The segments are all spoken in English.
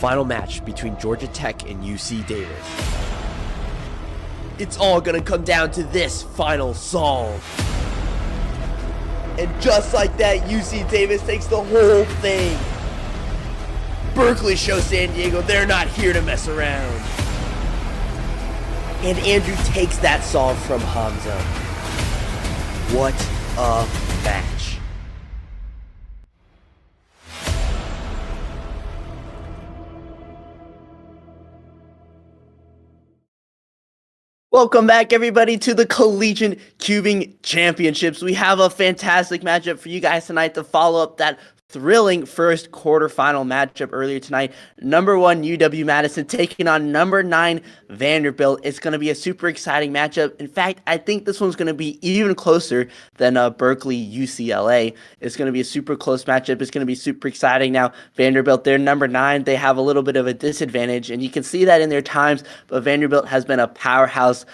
final match between Georgia Tech and UC Davis. It's all gonna come down to this final solve. And just like that, UC Davis takes the whole thing. Berkeley shows San Diego they're not here to mess around. And Andrew takes that solve from Hamza. What a match. Welcome back, everybody, to the Collegiate Cubing Championships. We have a fantastic matchup for you guys tonight to follow up that thrilling first quarterfinal matchup earlier tonight. Number 1 UW-Madison taking on number 9 Vanderbilt. It's going to be a super exciting matchup. In fact, I think this one's going to be even closer than Berkeley UCLA. It's going to be a super close matchup. It's going to be super exciting. Now, Vanderbilt, they're number 9. They have a little bit of a disadvantage, and you can see that in their times, but Vanderbilt has been a powerhouse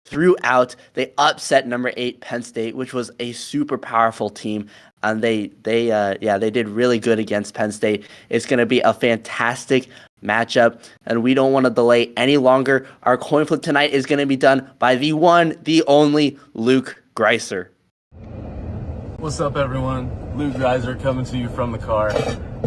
throughout. They upset number 8 Penn State, which was a super powerful team. And they did really good against Penn State. It's going to be a fantastic matchup, and we don't want to delay any longer. Our coin flip tonight is going to be done by the one, the only Luke Greiser. What's up, everyone? Luke Greiser coming to you from the car.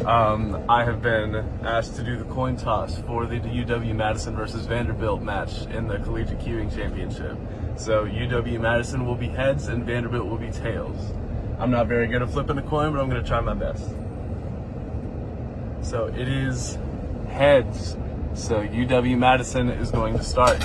I have been asked to do the coin toss for the UW-Madison versus Vanderbilt match in the Collegiate Cubing Championship. So UW-Madison will be heads and Vanderbilt will be tails. I'm not very good at flipping a coin, but I'm going to try my best. So it is heads. So UW-Madison is going to start.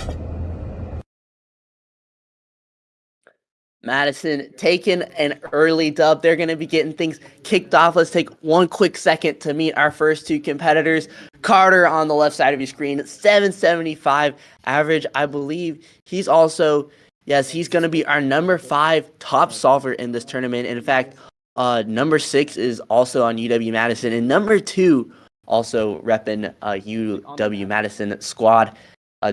Madison taking an early dub. They're going to be getting things kicked off. Let's take one quick second to meet our first two competitors. Carter on the left side of your screen, 775 average. I believe he's also... Yes, he's going to be our number 5 top solver in this tournament. In fact, number 6 is also on UW-Madison. And number 2 also repping UW-Madison squad.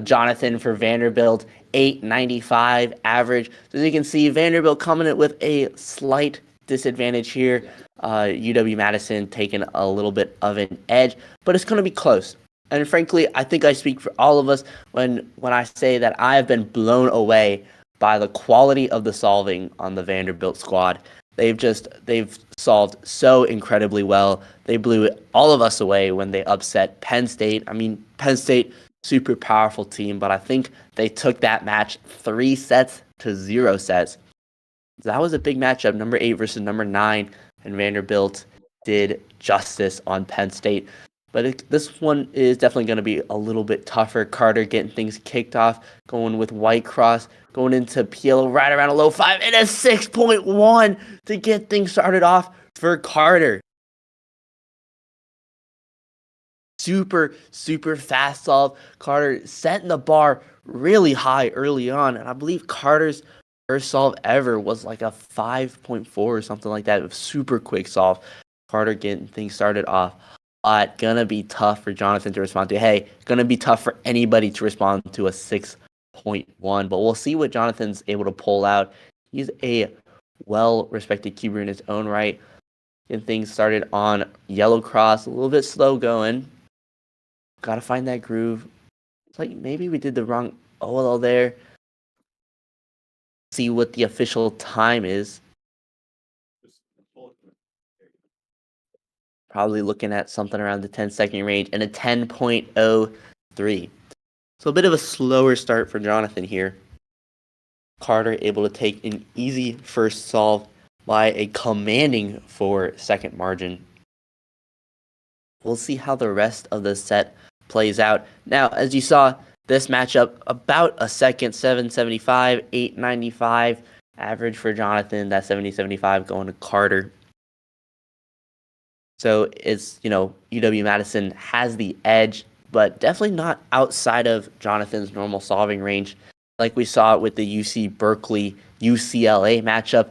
Jonathan for Vanderbilt, 895 average. So as you can see, Vanderbilt coming in with a slight disadvantage here. UW-Madison taking a little bit of an edge, but it's going to be close. And frankly, I think I speak for all of us when I say that I have been blown away by the quality of the solving on the Vanderbilt squad. They've solved so incredibly well. They blew all of us away when they upset Penn State. I mean, Penn State, super powerful team, but I think they took that match 3 sets to 0 sets. That was a big matchup, number 8 versus number 9, and Vanderbilt did justice on Penn State. But this one is definitely going to be a little bit tougher. Carter getting things kicked off, going with White Cross, going into PLO right around a low 5, and a 6.1 to get things started off for Carter. Super, super fast solve. Carter setting the bar really high early on, and I believe Carter's first solve ever was like a 5.4 or something like that. It was super quick solve. Carter getting things started off. Gonna be tough for Jonathan to respond to. Hey, gonna be tough for anybody to respond to a 6.1, but we'll see what Jonathan's able to pull out. He's a well-respected cuber in his own right. Getting things started on yellow cross, a little bit slow going. Gotta find that groove. It's like maybe we did the wrong OLL there. See what the official time is. Probably looking at something around the 10-second range and a 10.03. So a bit of a slower start for Jonathan here. Carter able to take an easy first solve by a commanding 4-second margin. We'll see how the rest of the set plays out. Now, as you saw, this matchup about a second, 775, 895 average for Jonathan. That 70-75 going to Carter. So it's, UW-Madison has the edge, but definitely not outside of Jonathan's normal solving range. Like we saw with the UC Berkeley UCLA matchup,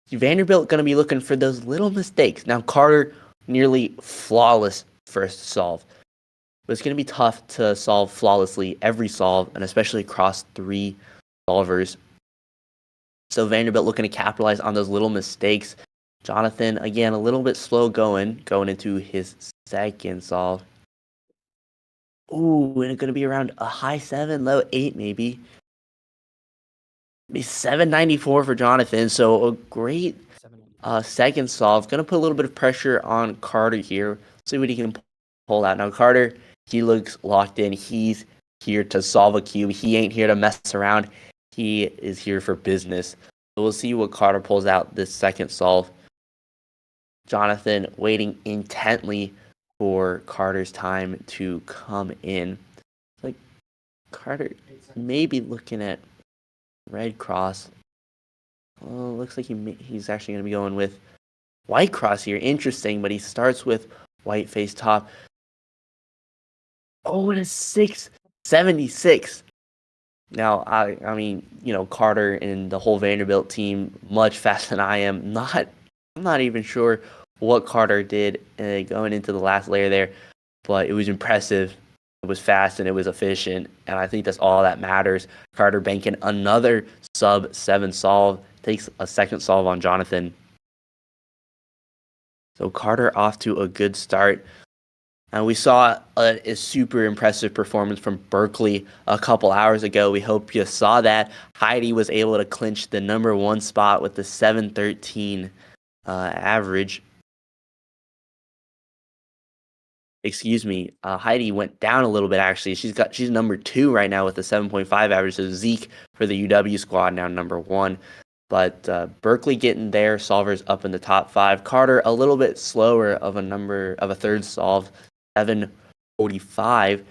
Vanderbilt going to be looking for those little mistakes. Now Carter, nearly flawless first solve. But it's going to be tough to solve flawlessly every solve, and especially across 3 solvers. So Vanderbilt looking to capitalize on those little mistakes. Jonathan, again, a little bit slow going into his second solve. Ooh, and it's going to be around a high 7, low 8 maybe. Be 794 for Jonathan. So a great second solve. Going to put a little bit of pressure on Carter here. See what he can pull out. Now Carter, he looks locked in. He's here to solve a cube. He ain't here to mess around. He is here for business. So we'll see what Carter pulls out this second solve. Jonathan waiting intently for Carter's time to come in. Like Carter may be looking at red cross. Oh, looks like he's actually going to be going with white cross here. Interesting, but he starts with white face top. Oh, and a 676. Now, I mean, Carter and the whole Vanderbilt team much faster than I am. I'm not even sure what Carter did going into the last layer there, but it was impressive. It was fast and it was efficient, and I think that's all that matters. Carter banking another sub 7 solve, takes a second solve on Jonathan. So Carter off to a good start. And we saw a super impressive performance from Berkeley a couple hours ago. We hope you saw that. Heidi was able to clinch the number 1 spot with the 713 average. Excuse me, Heidi went down a little bit actually. She's number 2 right now with a 7.5 average. So Zeke for the UW squad now number 1. But Berkeley getting their solvers up in the top 5. Carter a little bit slower of a third solve, 745.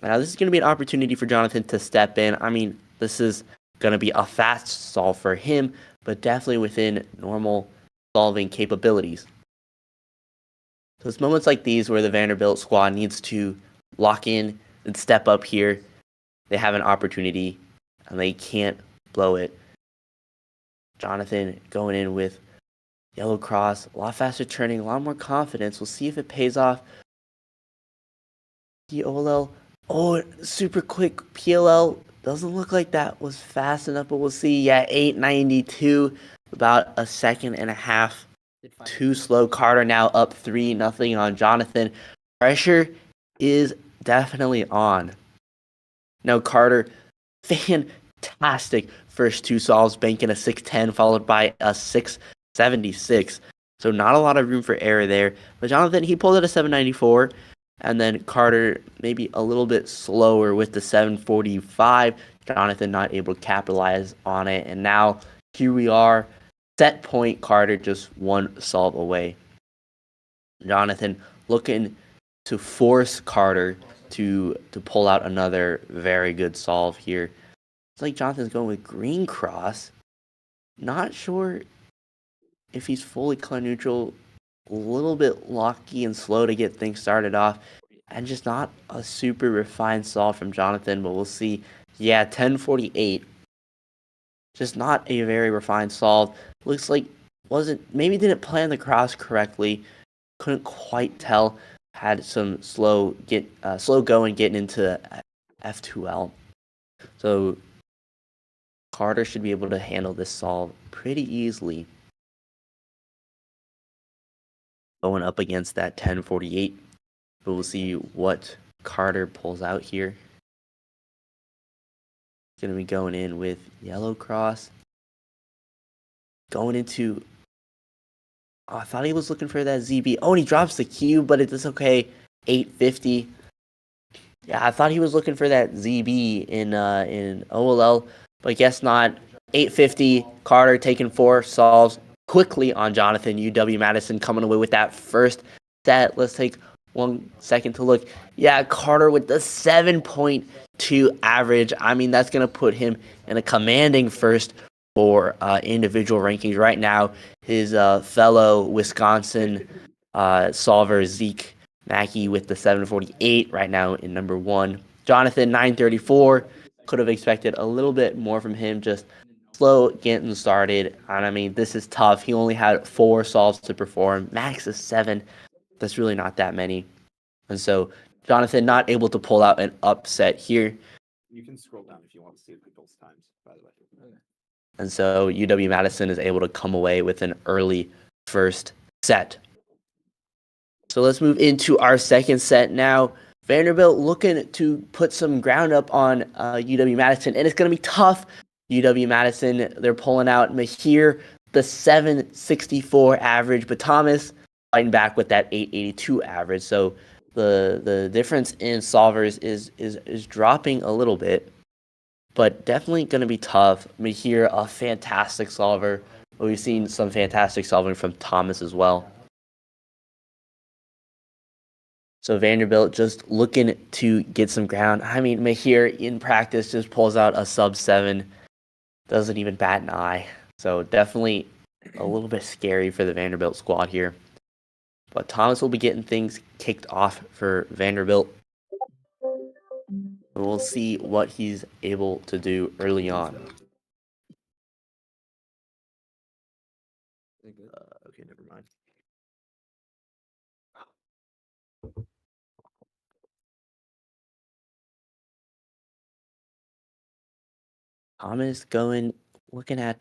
Now this is going to be an opportunity for Jonathan to step in. I mean, this is going to be a fast solve for him, but definitely within normal solving capabilities. So it's moments like these where the Vanderbilt squad needs to lock in and step up here. They have an opportunity, and they can't blow it. Jonathan going in with yellow cross, a lot faster turning, a lot more confidence. We'll see if it pays off. PLL, super quick PLL. Doesn't look like that was fast enough, but we'll see. Yeah, 892, about a second and a half too slow. Carter now up 3-0 on Jonathan. Pressure is definitely on. Now Carter, fantastic first 2 solves, banking a 610 followed by a 676. So not a lot of room for error there. But Jonathan, he pulled it a 794. And then Carter maybe a little bit slower with the 745. Jonathan not able to capitalize on it. And now here we are. Set point, Carter just 1 solve away. Jonathan looking to force Carter to pull out another very good solve here. It's like Jonathan's going with green cross. Not sure if he's fully color neutral. A little bit locky and slow to get things started off. And just not a super refined solve from Jonathan, but we'll see. Yeah, 1048. Just not a very refined solve. Looks like maybe didn't plan the cross correctly. Couldn't quite tell. Had some slow going getting into F2L. So Carter should be able to handle this solve pretty easily. Going up against that 1048. But we'll see what Carter pulls out here. Going to be going in with yellow cross. Going into... I thought he was looking for that ZB. And he drops the cube, but it's okay. 850. Yeah, I thought he was looking for that ZB in OLL, but guess not. 850. Carter taking 4 solves quickly on Jonathan. UW-Madison coming away with that first set. Let's take 1 second to look. Yeah, Carter with the 7.2 average. I mean, that's going to put him in a commanding first for individual rankings. Right now, his fellow Wisconsin solver, Zeke Mackey, with the 748 right now in number 1. Jonathan, 934. Could have expected a little bit more from him, just slow getting started. And I mean, this is tough. He only had 4 solves to perform. Max is 7. That's really not that many. And so Jonathan not able to pull out an upset here. You can scroll down if you want to see people's times, by the way. And so UW-Madison is able to come away with an early first set. So let's move into our second set now. Vanderbilt looking to put some ground up on UW-Madison, and it's going to be tough. UW-Madison, they're pulling out Mihir, the 764 average, but Thomas fighting back with that 882 average. So the difference in solvers is dropping a little bit, but definitely going to be tough. Mihir, a fantastic solver. We've seen some fantastic solving from Thomas as well. So Vanderbilt just looking to get some ground. I mean, Mihir in practice just pulls out a sub-7. Doesn't even bat an eye. So definitely a little bit scary for the Vanderbilt squad here. But Thomas will be getting things kicked off for Vanderbilt. We'll see what he's able to do early on. Okay, never mind. Thomas looking at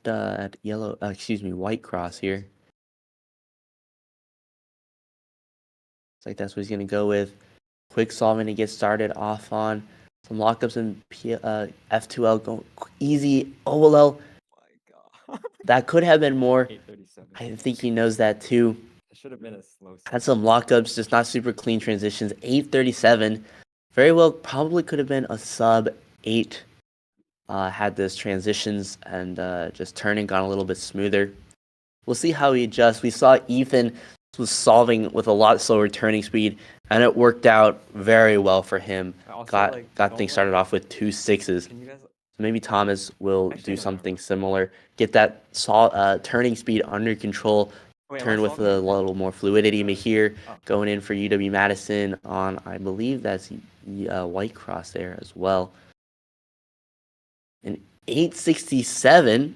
white cross here. Looks like that's what he's gonna go with. Quick solving to get started off on. Some lockups and F2L going easy. OLL. My God. That could have been more. 837. I think he knows that too. It should have been a slow. Had some lockups, just not super clean transitions. 837. Very well, probably could have been a sub 8. Had those transitions and just turning gone a little bit smoother. We'll see how he adjusts. We saw Ethan was solving with a lot slower turning speed, and it worked out very well for him. Also, Got things started off with 2 6s. Can you guys? So maybe Thomas will Actually, do I don't something remember. similar. Get that turning speed under control. Wait, am I Turn with solving a it? little more fluidity. Mihir Oh. going in for UW-Madison on, I believe that's white cross there as well. An 867.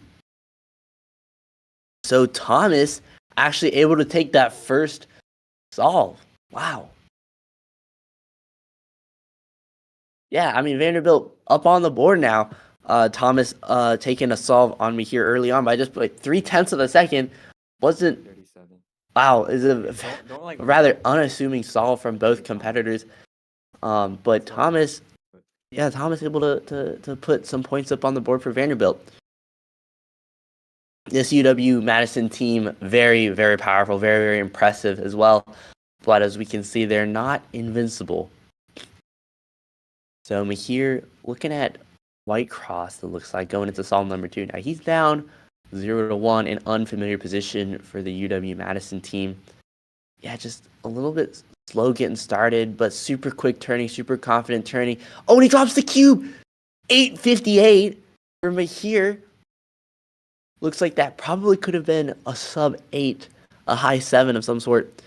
So Thomas actually able to take that first solve. Wow. Yeah, I mean, Vanderbilt up on the board now. Thomas taking a solve on me here early on by just like 0.3 of a second. Wasn't, 37. wow, is a Don't like rather unassuming solve from both competitors. But Thomas able to put some points up on the board for Vanderbilt. This UW-Madison team, very, very powerful, very, very impressive as well. But as we can see, they're not invincible. So Mihir looking at white cross, it looks like, going into solve number 2. Now he's down 0-1 in unfamiliar position for the UW-Madison team. Yeah, just a little bit slow getting started, but super quick turning, super confident turning. Oh, and he drops the cube! 858 for Mihir. Looks like that probably could have been a sub 8, a high 7 of some sort,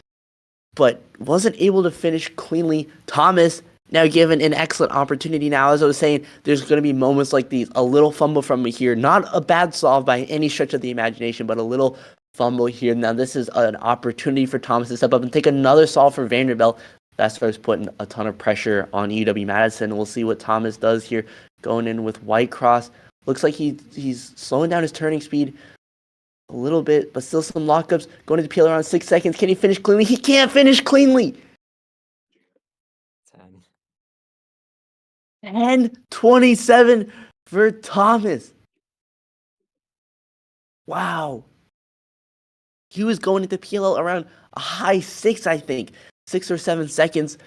but wasn't able to finish cleanly. Thomas now given an excellent opportunity. Now, as I was saying, there's going to be moments like these. A little fumble from me here. Not a bad solve by any stretch of the imagination, but a little fumble here. Now, this is an opportunity for Thomas to step up and take another solve for Vanderbilt. That starts putting a ton of pressure on UW-Madison. We'll see what Thomas does here, going in with white cross. Looks like he's slowing down his turning speed a little bit, but still some lockups. Going into PL around 6 seconds. Can he finish cleanly? He can't finish cleanly. 10:27 for Thomas. Wow. He was going into PLL around a high 6, I think. 6 or 7 seconds.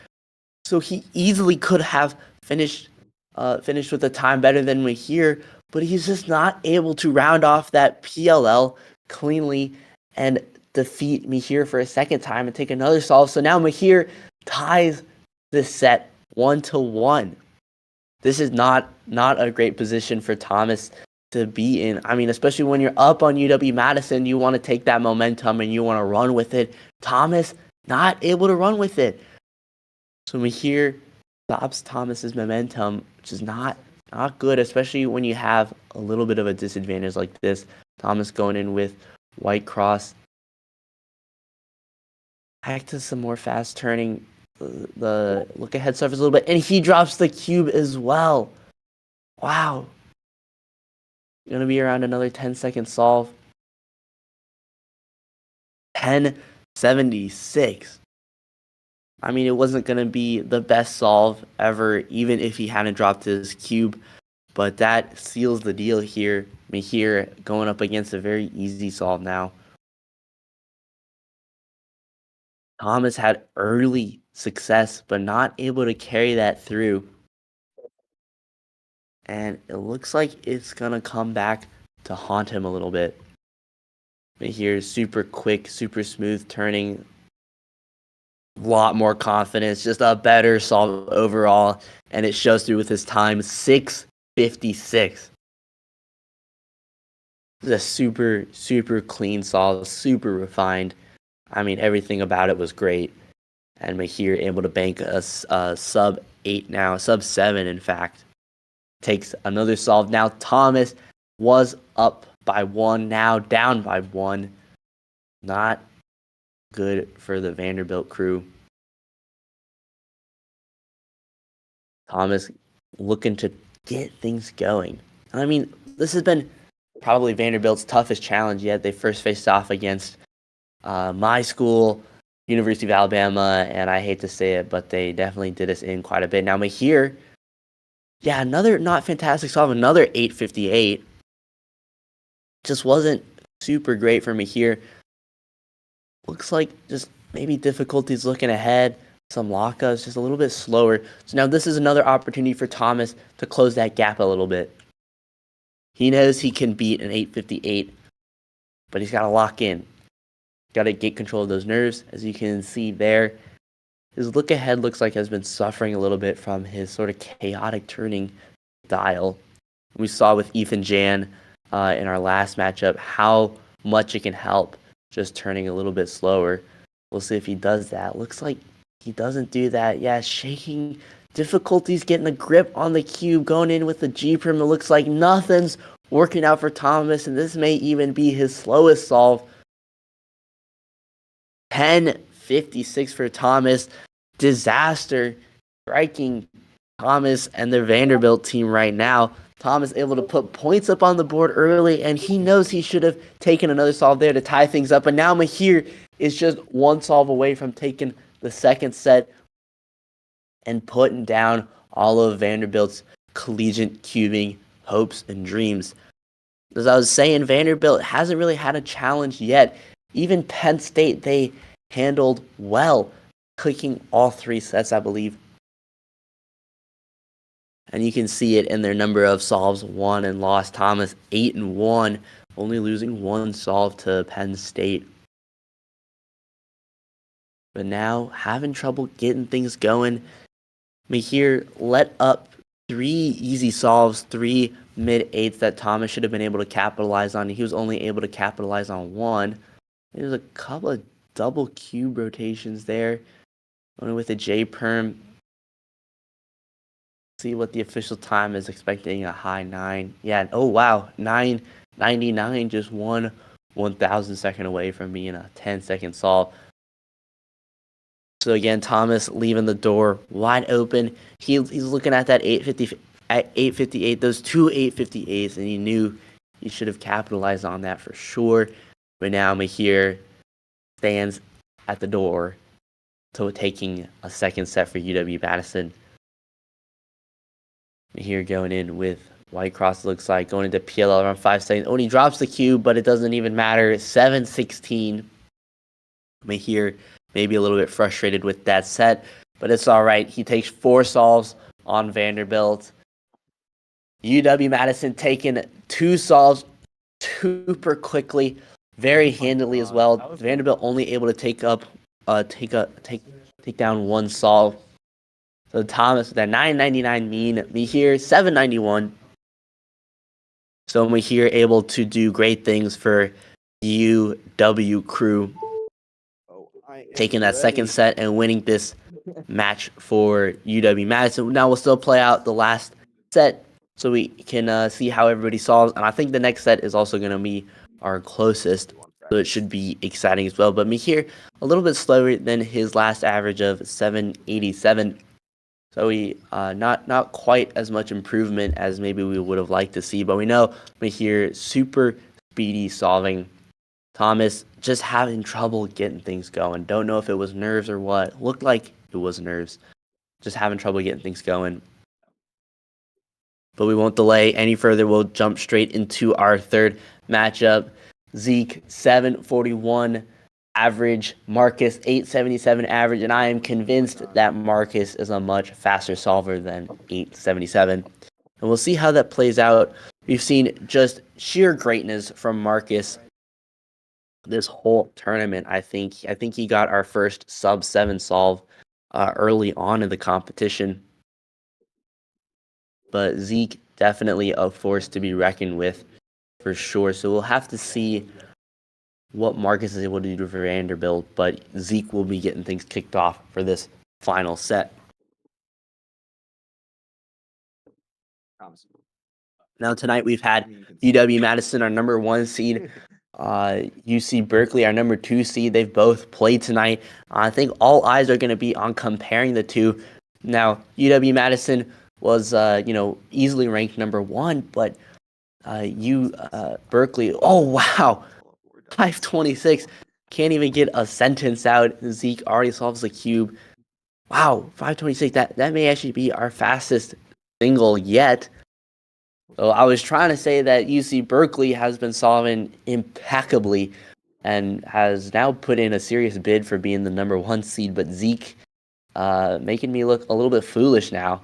So he easily could have finished with a time better than Mihir, but he's just not able to round off that PLL cleanly and defeat Mihir for a second time and take another solve. So now Mihir ties this set 1-1. This is not a great position for Thomas to be in. I mean, especially when you're up on UW-Madison, you want to take that momentum and you want to run with it. Thomas not able to run with it. So Mihir stops Thomas's momentum, which is not good, especially when you have a little bit of a disadvantage like this. Thomas going in with white cross. Back to some more fast turning. The look ahead surface a little bit, and he drops the cube as well. Wow. Gonna be around another 10-second solve. 10:76. I mean, it wasn't going to be the best solve ever, even if he hadn't dropped his cube. But that seals the deal here. Mihir going up against a very easy solve now. Thomas had early success, but not able to carry that through. And it looks like it's going to come back to haunt him a little bit. Mihir is super quick, super smooth turning. A lot more confidence, just a better solve overall. And it shows through with his time, 6:56. This is a super, super clean solve, super refined. I mean, everything about it was great. And Mihir able to bank a sub 8 now, sub 7 in fact. Takes another solve. Now Thomas was up by 1, now down by 1. Not good for the Vanderbilt crew. Thomas looking to get things going. I mean, this has been probably Vanderbilt's toughest challenge yet. They first faced off against my school, University of Alabama, and I hate to say it, but they definitely did us in quite a bit. Now Mihir, yeah, another not fantastic solve, another 8:58. Just wasn't super great for Mihir. Looks like just maybe difficulties looking ahead, some lockups, just a little bit slower. So now this is another opportunity for Thomas to close that gap a little bit. He knows he can beat an 8:58, but he's got to lock in. Got to get control of those nerves. As you can see there, his look ahead looks like has been suffering a little bit from his sort of chaotic turning style. We saw with Ethan Jan in our last matchup how much it can help just turning a little bit slower. We'll see if he does that. Looks like he doesn't do that. Yeah, shaking, difficulties getting a grip on the cube, going in with the G-prim. It looks like nothing's working out for Thomas, and this may even be his slowest solve. 10:56 for Thomas. Disaster striking Thomas and the Vanderbilt team right now. Thomas able to put points up on the board early, and he knows he should have taken another solve there to tie things up. But now Mihir is just one solve away from taking the second set and putting down all of Vanderbilt's collegiate cubing hopes and dreams. As I was saying, Vanderbilt hasn't really had a challenge yet. Even Penn State, they handled well, clicking all 3 sets, I believe. And you can see it in their number of solves won and lost. Thomas 8-1, only losing 1 solve to Penn State. But now having trouble getting things going. Mihir let up 3 easy solves, 3 mid-8s that Thomas should have been able to capitalize on. He was only able to capitalize on 1. There's a couple of double cube rotations there. Going with a J-perm. See what the official time is, expecting a high 9. Yeah, oh wow, 9:99, just 1/1000 second away from being a 10-second solve. So again, Thomas leaving the door wide open. He's looking at that 8:58, those 2 8:58s, and he knew he should have capitalized on that for sure. But now Mihir stands at the door to taking a second set for UW-Madison. Mihir going in with white cross, looks like, going into PLL around 5 seconds. Only drops the cube, but it doesn't even matter. 7:16. Mihir maybe a little bit frustrated with that set, but it's all right. He takes 4 solves on Vanderbilt. UW-Madison taking 2 solves super quickly, very handily as well. Vanderbilt only able to take down 1 solve. So Thomas with that 9.99 mean, Mihir 7.91. So Mihir able to do great things for UW crew, taking that second set and winning this match for UW-Madison. Now we'll still play out the last set so we can see how everybody solves. And I think the next set is also going to be our closest, so it should be exciting as well. But Mihir a little bit slower than his last average of 7.87. So we not quite as much improvement as maybe we would have liked to see. But we know Mihir super speedy solving. Thomas just having trouble getting things going. Don't know if it was nerves or what. Looked like it was nerves. Just having trouble getting things going. But we won't delay any further. We'll jump straight into our third matchup. Zeke, 741 average. Marcus, 877 average. And I am convinced that Marcus is a much faster solver than 877. And we'll see how that plays out. We've seen just sheer greatness from Marcus this whole tournament. I think he got our first sub-7 solve early on in the competition. But Zeke, definitely a force to be reckoned with for sure. So we'll have to see what Marcus is able to do for Vanderbilt. But Zeke will be getting things kicked off for this final set. Now tonight we've had UW-Madison, our number 1 seed, UC Berkeley, our number 2 seed. They've both played tonight. I think all eyes are going to be on comparing the two. Now UW-Madison was easily ranked number 1, but Berkeley, oh wow, 526, can't even get a sentence out. Zeke already solves the cube. Wow, 526. That may actually be our fastest single yet. So I was trying to say that UC Berkeley has been solving impeccably and has now put in a serious bid for being the number 1 seed, but Zeke making me look a little bit foolish now.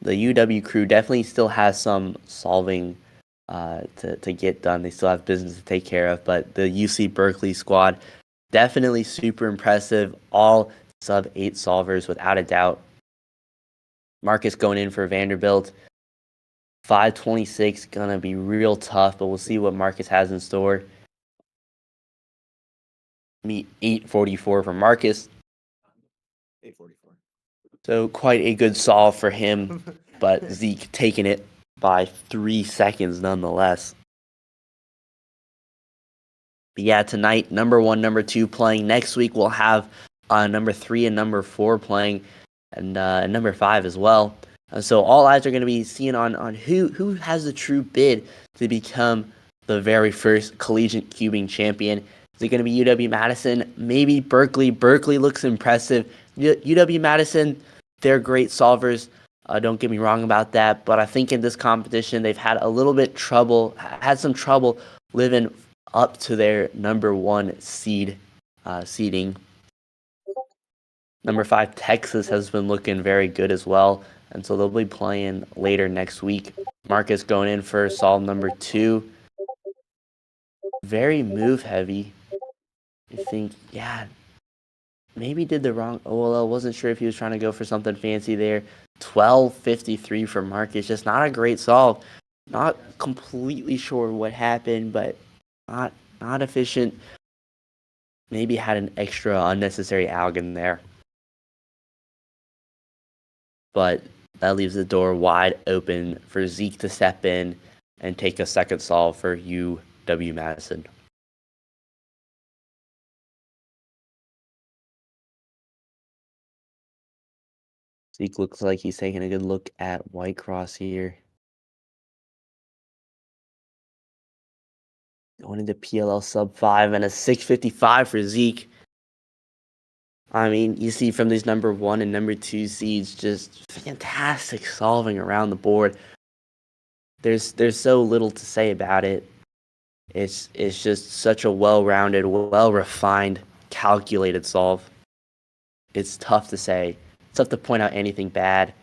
The UW crew definitely still has some solving to get done. They still have business to take care of, but the UC Berkeley squad definitely super impressive. All sub-8 solvers without a doubt. Marcus going in for Vanderbilt. 526, gonna be real tough, but we'll see what Marcus has in store. 844 for Marcus. 844. So quite a good solve for him, but Zeke taking it by 3 seconds nonetheless. But yeah, tonight, number 1, number 2 playing. Next week we'll have number 3 and number 4 playing, and number 5 as well. So all eyes are going to be seen on who has the true bid to become the very first collegiate cubing champion. Is it going to be UW-Madison? Maybe Berkeley. Berkeley looks impressive. UW-Madison, they're great solvers. Don't get me wrong about that. But I think in this competition, they've had some trouble living up to their number 1 seeding. Number 5, Texas, has been looking very good as well. And so they'll be playing later next week. Marcus going in for solve number 2. Very move heavy. I think, yeah, maybe did the wrong. Oh, well, I wasn't sure if he was trying to go for something fancy there. 1253 for Marcus. Just not a great solve. Not completely sure what happened, but not efficient. Maybe had an extra unnecessary alg in there. But that leaves the door wide open for Zeke to step in and take a second solve for UW-Madison. Zeke looks like he's taking a good look at White Cross here. Going into PLL sub 5 and a 655 for Zeke. I mean, you see from these number 1 and number 2 seeds, just fantastic solving around the board. There's so little to say about it. It's just such a well-rounded, well-refined, calculated solve. It's tough to say. It's tough to point out anything bad.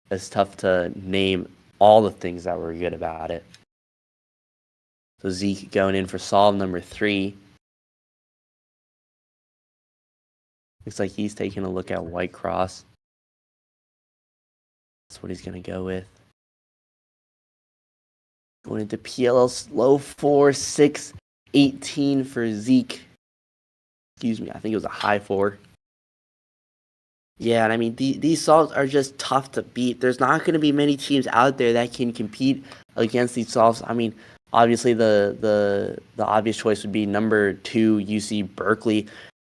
It's tough to name all the things that were good about it. So Zeke going in for solve number 3. Looks like he's taking a look at White Cross. That's what he's going to go with. Going into PLL slow 4, 6, 18 for Zeke. Excuse me, I think it was a high 4. Yeah, and I mean, these solves are just tough to beat. There's not going to be many teams out there that can compete against these solves. I mean, obviously the obvious choice would be number 2, UC Berkeley.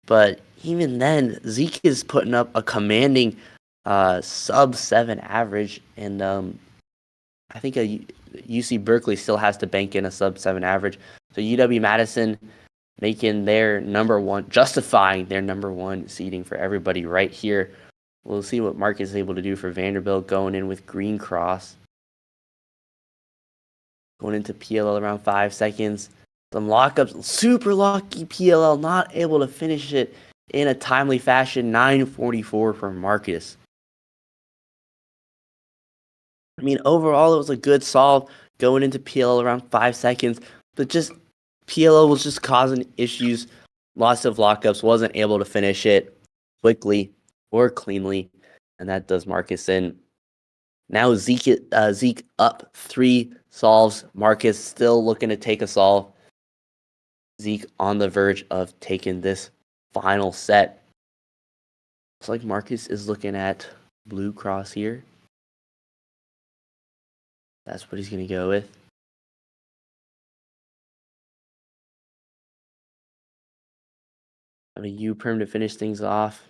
But even then, Zeke is putting up a commanding sub 7 average, and I think UC Berkeley still has to bank in a sub 7 average. So UW-Madison, making their number one, justifying their number one seeding for everybody right here. We'll see what Marcus is able to do for Vanderbilt going in with green cross. Going into PLL around 5 seconds. Some lockups, super lucky PLL, not able to finish it in a timely fashion. 9:44 for Marcus. I mean, overall, it was a good solve going into PLL around 5 seconds, but just PLL was just causing issues. Lots of lockups, wasn't able to finish it quickly or cleanly, and that does Marcus in. Now Zeke up 3 solves. Marcus still looking to take a solve. Zeke on the verge of taking this final set. Looks like Marcus is looking at blue cross here. That's what he's going to go with. I mean, U-perm to finish things off.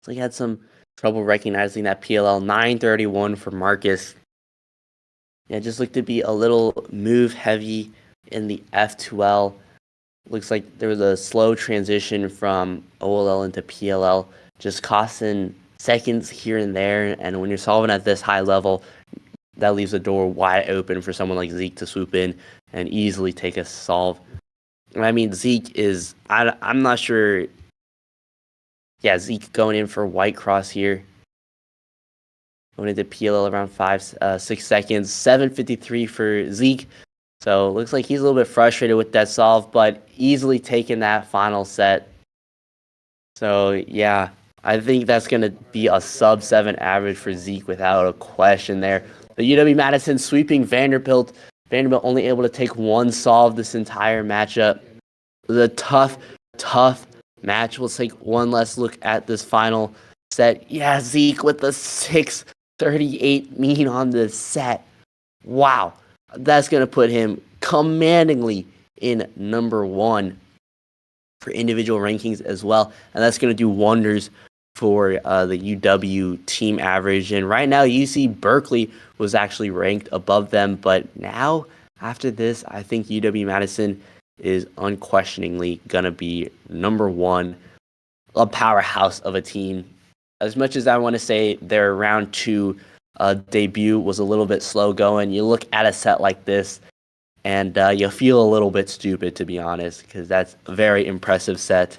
Looks like he had some trouble recognizing that PLL. 9:31 for Marcus. Yeah, just looked to be a little move heavy in the F2L. Looks like there was a slow transition from OLL into PLL, just costing seconds here and there. And when you're solving at this high level, that leaves the door wide open for someone like Zeke to swoop in and easily take a solve. I mean, Zeke is, I'm not sure. Yeah, Zeke going in for white cross here. Going into PLL around 6 seconds. 7:53 for Zeke. So looks like he's a little bit frustrated with that solve, but easily taking that final set. So yeah, I think that's going to be a sub-7 average for Zeke without a question there. The UW-Madison sweeping Vanderbilt. Vanderbilt only able to take 1 solve this entire matchup. It was a tough match. We'll take one last look at this final set. Yeah, Zeke with the 6:38 mean on the set. Wow. That's going to put him commandingly in number 1 for individual rankings as well. And that's going to do wonders for the UW team average. And right now, UC Berkeley was actually ranked above them. But now, after this, I think UW-Madison is unquestioningly going to be number 1, a powerhouse of a team. As much as I want to say their round 2 debut was a little bit slow going, you look at a set like this and you feel a little bit stupid, to be honest, because that's a very impressive set.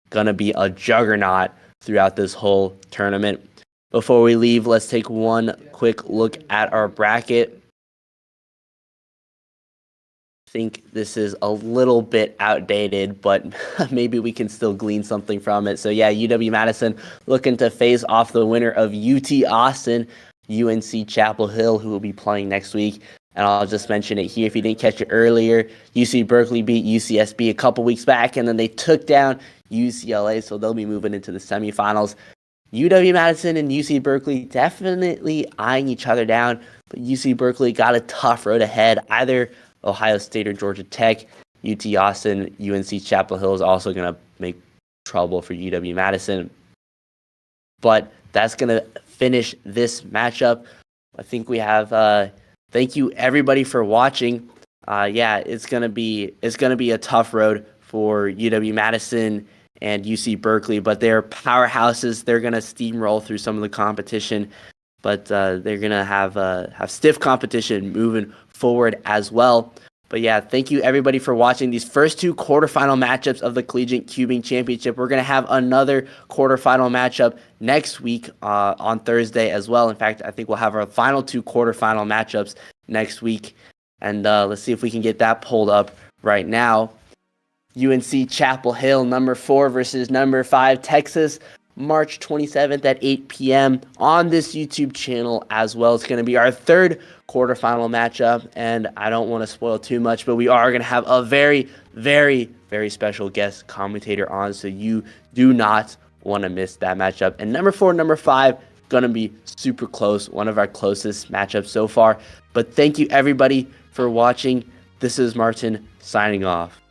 Gonna be a juggernaut throughout this whole tournament. Before we leave, let's take one quick look at our bracket. I think this is a little bit outdated, but maybe we can still glean something from it. So yeah, UW-Madison looking to face off the winner of UT Austin, UNC Chapel Hill, who will be playing next week. And I'll just mention it here if you didn't catch it earlier. UC Berkeley beat UCSB a couple weeks back, and then they took down UCLA, so they'll be moving into the semifinals. UW-Madison and UC Berkeley definitely eyeing each other down, but UC Berkeley got a tough road ahead. Either Ohio State or Georgia Tech. UT Austin, UNC Chapel Hill is also going to make trouble for UW-Madison. But that's going to finish this matchup. I think we have thank you everybody for watching. Yeah, it's gonna be a tough road for UW-Madison and UC Berkeley, but they're powerhouses. They're gonna steamroll through some of the competition, but they're gonna have stiff competition moving forward as well. But yeah, thank you everybody for watching these first 2 quarterfinal matchups of the Collegiate Cubing Championship. We're going to have another quarterfinal matchup next week on Thursday as well. In fact, I think we'll have our final 2 quarterfinal matchups next week. And let's see if we can get that pulled up right now. UNC Chapel Hill, number 4 versus number 5 Texas. March 27th at 8 p.m. on this YouTube channel as well. It's going to be our 3rd quarterfinal matchup, and I don't want to spoil too much, but we are going to have a very, very, very special guest commentator on, so you do not want to miss that matchup. And number 4, number 5, going to be super close, one of our closest matchups so far. But thank you, everybody, for watching. This is Martin signing off.